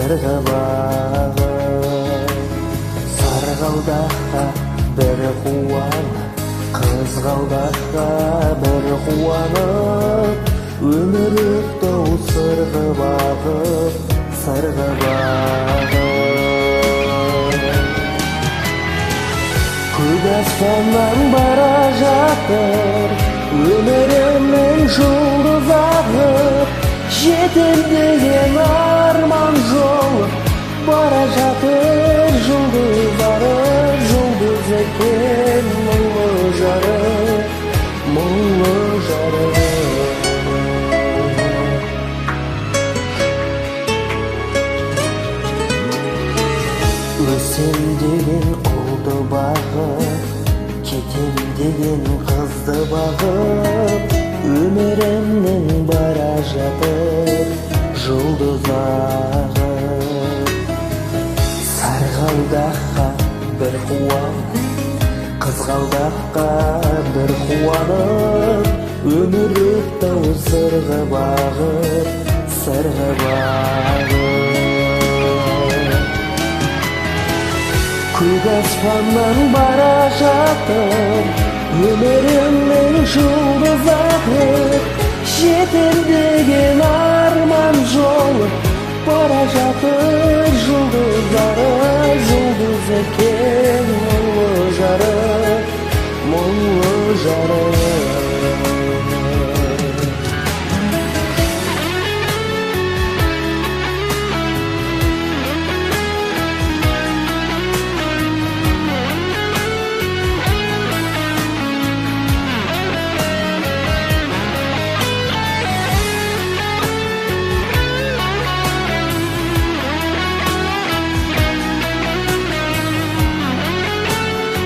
сырғыбағы. Сарғалдаққа бір қуанып, қызғалдаққа бір қуанып, өмір өтті-ау сырғыбағы, сырғыбағы. Көк аспаннан бара жатыр өмірімнің жұлдыз ағып, жетем деген арман жол бара жатыр жұлдыз арып, жұлдыз екен мұңлы жары, мұңлы жары. Өсем деген құлды бағып, кетем деген қызды бағып, өмірімнің бара жатыр жұлдыз ағып. Сарғалдаққа бір қуанып, қызғалдаққа бір қуанып, өмір өтті-ау сырғыбағы, сырғыбағы. Көк аспаннан бара жатыр өмірімнің жұлдыз ағып, жетем деген арман жол бара жатыр жұлдыз арып, жұлдыз екен мұңлы жары, мұңлы жары.